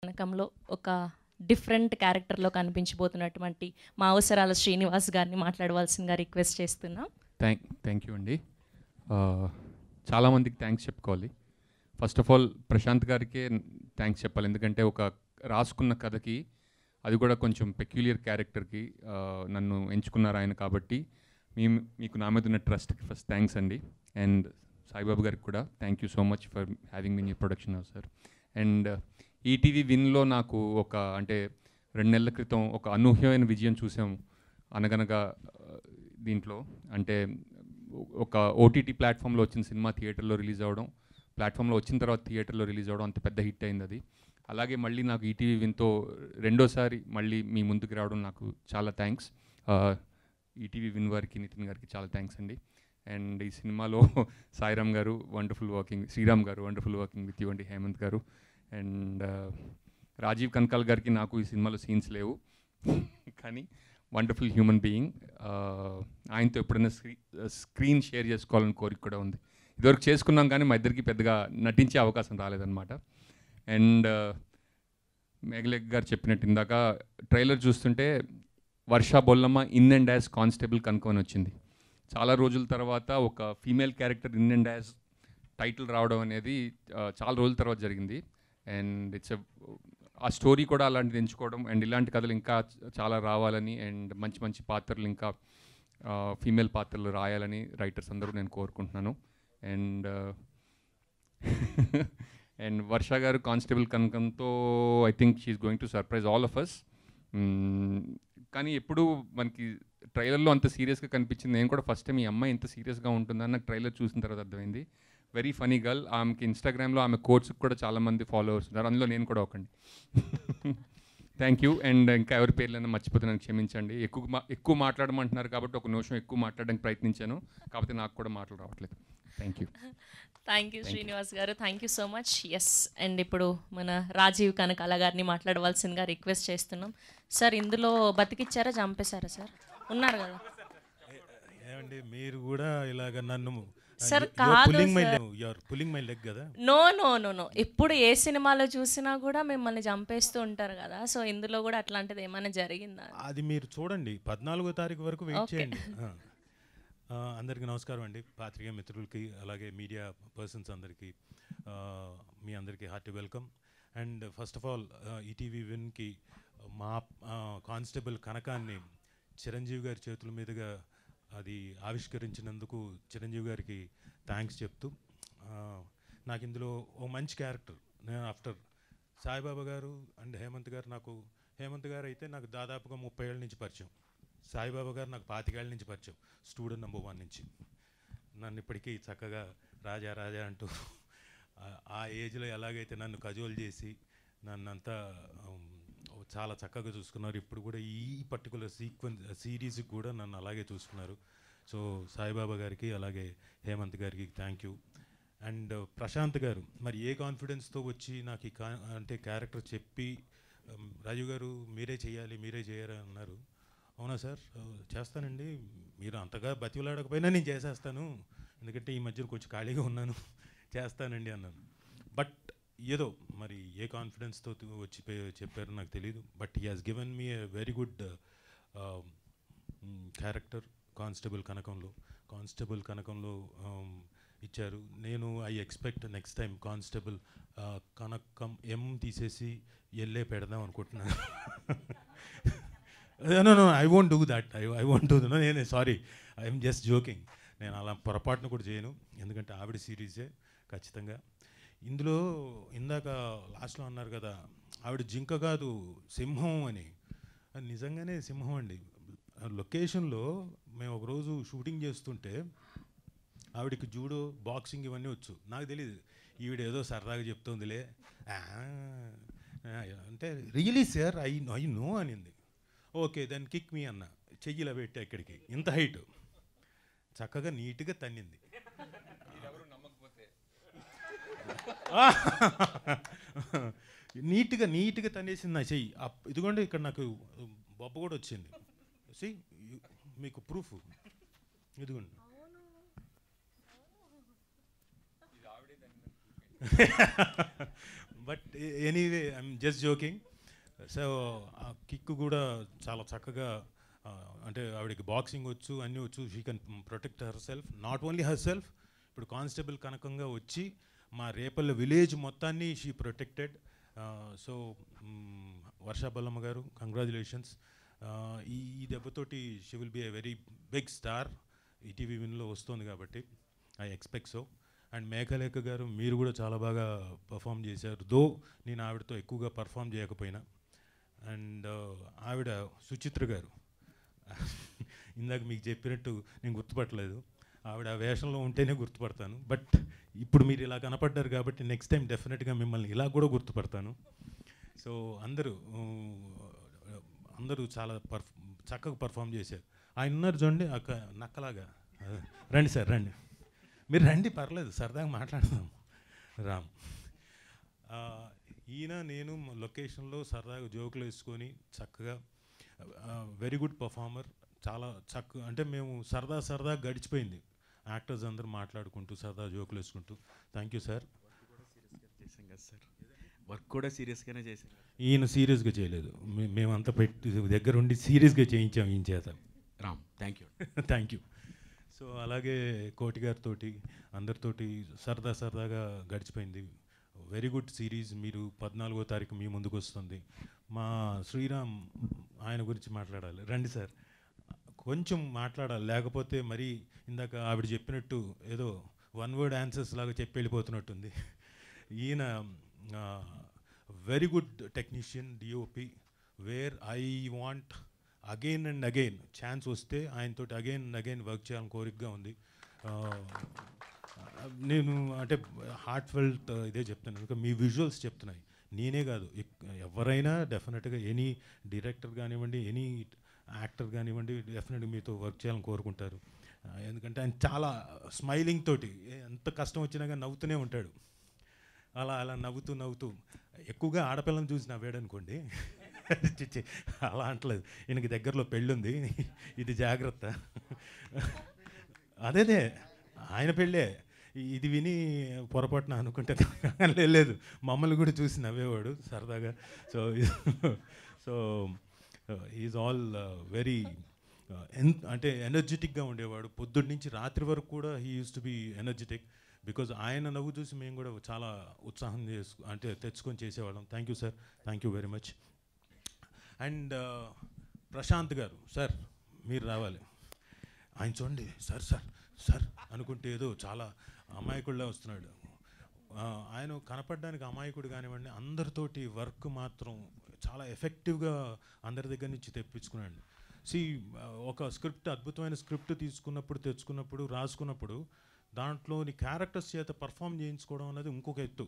కనకంలో ఒక డిఫరెంట్ క్యారెక్టర్లో కనిపించబోతున్నటువంటి మా అవసరాల శ్రీనివాస్ గారిని మాట్లాడవలసిందిగా రిక్వెస్ట్ చేస్తున్నాం. థ్యాంక్ యూ అండి. చాలామందికి థ్యాంక్స్ చెప్పుకోవాలి. ఫస్ట్ ఆఫ్ ఆల్ ప్రశాంత్ గారికే థ్యాంక్స్ చెప్పాలి, ఎందుకంటే ఒక రాసుకున్న కథకి, అది కూడా కొంచెం పెక్యులియర్ క్యారెక్టర్కి నన్ను ఎంచుకున్నారు ఆయన. కాబట్టి మీకు నా మీద ఉన్న ట్రస్ట్కి ఫస్ట్ థ్యాంక్స్ అండి. అండ్ సాయిబాబు గారికి కూడా thank you so much for having me in production house sir. And ETV విన్లో నాకు ఒక 2 నెలల క్రితం ఒక అనూహ్యమైన విజయం చూసాము. అనగనగా దీంట్లో అంటే ఒక ఓటీటీ ప్లాట్ఫామ్లో వచ్చిన సినిమా థియేటర్లో రిలీజ్ అవ్వడం, ప్లాట్ఫామ్లో వచ్చిన తర్వాత థియేటర్లో రిలీజ్ అవ్వడం అంత పెద్ద హిట్ అయింది అది. అలాగే మళ్ళీ నాకు ఈటీవీ విన్తో రెండోసారి మళ్ళీ మీ ముందుకు రావడం నాకు చాలా థ్యాంక్స్. ఈటీవీ విన్ వారికి, నితిన్ గారికి చాలా థ్యాంక్స్ అండి. అండ్ ఈ సినిమాలో సాయిరామ్ గారు వండర్ఫుల్ వర్కింగ్, శ్రీరామ్ గారు వండర్ఫుల్ వర్కింగ్ విత్ యూ అండి, హేమంత్ గారు. అండ్ రాజీవ్ కనకాల్ గారికి నాకు ఈ సినిమాలో సీన్స్ లేవు, కానీ వండర్ఫుల్ హ్యూమన్ బీయింగ్. ఆయనతో ఎప్పుడైనా స్క్రీన్ షేర్ చేసుకోవాలని కోరిక కూడా ఉంది. ఇదివరకు చేసుకున్నాం కానీ మా ఇద్దరికి పెద్దగా నటించే అవకాశం రాలేదన్నమాట. అండ్ మేఘలేఖ్ గారు చెప్పినట్టు ఇందాక ట్రైలర్ చూస్తుంటే Varsha Bollamma in and as constable కనుక్కొని వచ్చింది. చాలా రోజుల తర్వాత ఒక female character in and as title రావడం అనేది చాలా రోజుల తర్వాత జరిగింది. అండ్ ఆ స్టోరీ కూడా అలాంటిది ఎంచుకోవడం, అండ్ ఇలాంటి కథలు ఇంకా చాలా రావాలని, అండ్ మంచి మంచి పాత్రలు ఇంకా ఫీమేల్ పాత్రలు రాయాలని రైటర్స్ అందరూ నేను కోరుకుంటున్నాను. And and Varsha garu constable కనకంతో I think she's going to surprise all of us. కానీ ఎప్పుడు మనకి ట్రైలర్లో అంత సీరియస్గా కనిపించింది. నేను కూడా ఫస్ట్ టైం ఈ అమ్మాయి ఇంత సీరియస్గా ఉంటుందని నాకు ట్రైలర్ చూసిన తర్వాత అర్థమైంది. Very funny girl. ఆమెకి ఇన్స్టాగ్రామ్లో ఆమె కోట్స్కి కూడా చాలామంది ఫాలోవర్స్ ఉన్నారు, అందులో నేను కూడా ఒకండి. Thank you. అండ్ ఇంకా ఎవరి పేర్లైనా మర్చిపోతే నన్ను క్షమించండి. ఎక్కువ మాట్లాడమంటున్నారు కాబట్టి ఒక నిమిషం ఎక్కువ మాట్లాడడానికి ప్రయత్నించాను, కాకపోతే నాకు కూడా మాటలు రావట్లేదు. Thank you. Thank you Srinivas garu, thank you so much. Yes, and ఇప్పుడు మన రాజీవ్ కనకాల గారిని మాట్లాడవలసిందిగా రిక్వెస్ట్ చేస్తున్నాం. సార్, ఇందులో బతికిచ్చారా చంపేశారా సార్? ఉన్నారు కదా ఏమండి, మీరు కూడా ఇలాగ నన్ను సార్ కాదు, నో నో నో నో ఎప్పుడు ఏ సినిమాలో చూసినా కూడా మిమ్మల్ని చంపేస్తూ ఉంటారు కదా, సో ఇందులో కూడా అట్లాంటిది ఏమైనా జరిగిందా? అది మీరు చూడండి, 14వ తారీఖు వరకు వెయిట్ చేయండి. అందరికీ నమస్కారం అండి, పాత్రికేయ మిత్రులకి అలాగే మీడియా పర్సన్స్ అందరికీ మీ అందరికీ hearty welcome. And first of all ETV విన్కి మా కానిస్టేబుల్ కనకాన్ని చిరంజీవి గారి చేతుల మీదుగా అది ఆవిష్కరించినందుకు చిరంజీవి గారికి థ్యాంక్స్ చెప్తూ, నాకు ఇందులో ఓ మంచి క్యారెక్టర్. నేను ఆఫ్టర్ సాయిబాబా గారు అండ్ హేమంత్ గారు, హేమంత్ గారు అయితే నాకు దాదాపుగా 30 ఏళ్ళ నుంచి పరిచయం, సాయిబాబా గారు నాకు 25 ఏళ్ళ నుంచి పరిచయం, స్టూడెంట్ నెంబర్ 1 నుంచి. నన్ను ఇప్పటికీ చక్కగా రాజా రాజా అంటూ ఆ ఏజ్లో ఎలాగైతే నన్ను కజోల్ చేసి నన్నంతా చాలా చక్కగా చూసుకున్నారు. ఇప్పుడు కూడా ఈ పర్టికులర్ సిరీస్కి కూడా నన్ను అలాగే చూసుకున్నారు. సో సాయిబాబా గారికి అలాగే హేమంత్ గారికి థ్యాంక్ యూ. అండ్ ప్రశాంత్ గారు మరి ఏ కాన్ఫిడెన్స్తో వచ్చి నాకు ఈ అంటే క్యారెక్టర్ చెప్పి, రాజు గారు మీరే చేయాలి మీరే చేయరు అన్నారు. అవునా సార్, చేస్తానండి, మీరు అంతగా బతిలాడకపోయినా నేను చేసేస్తాను, ఎందుకంటే ఈ మధ్యలో కొంచెం ఖాళీగా ఉన్నాను, చేస్తానండి అన్నాను. బట్ ఏదో మరి ఏ కాన్ఫిడెన్స్తో వచ్చి చెప్పారో నాకు తెలియదు. But he has given me a very good character constable కనకంలో ఇచ్చారు. నేను I expect next time constable Kanakam ఎం తీసేసి ఎల్లే పెడదాం అనుకుంటున్నాను. No I won't do that, I won't do that. నేను సారీ, ఐఎమ్ జస్ట్ జోకింగ్. నేను అలా పొరపాటును కూడా చేయను, ఎందుకంటే ఆవిడ సిరీసే ఖచ్చితంగా. ఇందులో ఇందాక లాస్ట్లో అన్నారు కదా, ఆవిడ జింక కాదు సింహం అని. అది నిజంగానే సింహం అండి. లొకేషన్లో మేము ఒకరోజు షూటింగ్ చేస్తుంటే ఆవిడకి జూడో, బాక్సింగ్ ఇవన్నీ వచ్చు, నాకు తెలియదు. ఈవిడ ఏదో సరదాగా చెప్తుందిలే అంటే, రియలీ సార్ ఐ నో అనింది. ఓకే దెన్ కిక్ మీ అన్న, చెయ్యిలా పెట్టా ఇక్కడికి, ఇంత హైట్, చక్కగా నీట్గా తన్నింది. నీట్గా తనేసింది నా చెయ్యి. ఇదిగోండి ఇక్కడ నాకు బొబ్బ కూడా వచ్చింది. సి మీకు ప్రూఫ్ ఇదిగోండి. But anyway I'm just joking. So ఆ కిక్ కూడా చాలా చక్కగా అంటే ఆవిడకి బాక్సింగ్ వచ్చు, అన్నీ వచ్చు. She can protect herself, not only herself. ఇప్పుడు కానిస్టేబుల్ కనకంగా వచ్చి మా రేపల్ల విలేజ్ మొత్తాన్ని she protected. So Varsha Bollamma garu, congratulations. ఈ దెబ్బతోటి she will be a very big star. ETV విన్లో వస్తుంది కాబట్టి I expect so. And Meghalekha garu, మీరు కూడా చాలా బాగా పర్ఫామ్ చేశారు, దో నేను ఆవిడతో ఎక్కువగా పర్ఫామ్ చేయకపోయినా. అండ్ ఆవిడ సుచిత్ర గారు, ఇందాక మీకు చెప్పినట్టు నేను గుర్తుపట్టలేదు, ఆవిడ ఆ వేషంలో ఉంటేనే గుర్తుపడతాను. బట్ ఇప్పుడు మీరు ఇలా కనపడ్డారు కాబట్టి నెక్స్ట్ టైం డెఫినెట్గా మిమ్మల్ని ఇలా కూడా గుర్తుపడతాను. సో అందరూ చాలా చక్కగా పర్ఫామ్ చేశారు. ఆయన ఉన్నారు చూడండి నక్కలాగా, రండి సార్ రండి, మీరు రండి, పర్లేదు, సరదాగా మాట్లాడదాం. రామ్, ఈయన నేను లొకేషన్లో సరదాగా జోకులు వేసుకొని చక్కగా, వెరీ గుడ్ పర్ఫార్మర్, చాలా చక్కగా, అంటే మేము సరదా గడిచిపోయింది యాక్టర్స్ అందరూ మాట్లాడుకుంటూ సరదా జోకులు వేసుకుంటూ. Thank you sir. వర్క్ కూడా సీరియస్గానే చేశాం. ఈయన సీరియస్గా చేయలేదు, మేమంతా పెట్టి దగ్గర ఉండి సీరియస్గా చేయించాం ఈయన చేత. Ram, thank you. Thank you. So అలాగే కోటి గారితో అందరితోటి సరదాగా గడిచిపోయింది. Very good series. మీరు 14వ తారీఖు మీ ముందుకు వస్తుంది. మా శ్రీరామ్, ఆయన గురించి మాట్లాడాలి. రండి సార్, కొంచెం మాట్లాడాలి, లేకపోతే మరి ఇందాక ఆవిడ చెప్పినట్టు ఏదో వన్ వర్డ్ ఆన్సర్స్ లాగా చెప్పి వెళ్ళిపోతున్నట్టుంది. ఈయన very good technician, DOP, where I want again and again chance వస్తే ఆయనతో అగైన్ అండ్ అగైన్ వర్క్ చేయాలని కోరికగా ఉంది. నేను అంటే హార్ట్ ఫెల్ట్ ఇదే చెప్తాను, ఇంకా మీ విజువల్స్ చెప్తున్నాయి, నేనే కాదు ఎవరైనా డెఫినెట్గా ఎనీ డైరెక్టర్ కానివ్వండి, ఎనీ యాక్టర్ కానివ్వండి, డెఫినెట్గా మీతో వర్క్ చేయాలని కోరుకుంటారు. ఎందుకంటే ఆయన చాలా స్మైలింగ్ తోటి ఎంత కష్టం వచ్చినా కానీ నవ్వుతూనే ఉంటాడు. అలా నవ్వుతూ ఎక్కువగా ఆడపిల్లని చూసి నవ్వాడనుకోండి, అలా అంటలేదు, ఈయనకి దగ్గరలో పెళ్ళుంది, ఇది జాగ్రత్త. అదేదే ఆయన పెళ్ళే, ఇది విని పొరపాటున అనుకుంటే లేదు, మమ్మల్ని కూడా చూసి నవ్వేవాడు సరదాగా. సో ఈజ్ ఆల్ వెరీ అంటే ఎనర్జెటిక్గా ఉండేవాడు. పొద్దున్న నుంచి రాత్రి వరకు కూడా he used to be energetic. Because ఆయన నవ్వు చూసి మేము కూడా చాలా ఉత్సాహం అంటే తెచ్చుకొని చేసేవాళ్ళం. Thank you sir, thank you very much. And Prashant garu, sir మీరు రావాలి. ఆయన చూడండి, సార్ అనుకుంటే ఏదో చాలా అమాయకుడిలా వస్తున్నాడు. ఆయన కనపడడానికి అమాయకుడు కానివ్వండి, అందరితోటి వర్క్ మాత్రం చాలా ఎఫెక్టివ్గా అందరి దగ్గర నుంచి తెప్పించుకున్నాడు. ఒక స్క్రిప్ట్, అద్భుతమైన స్క్రిప్ట్ తెచ్చుకున్నప్పుడు రాసుకున్నప్పుడు దాంట్లోని క్యారెక్టర్స్ చేత పర్ఫామ్ చేయించుకోవడం అనేది ఇంకొక ఎత్తు.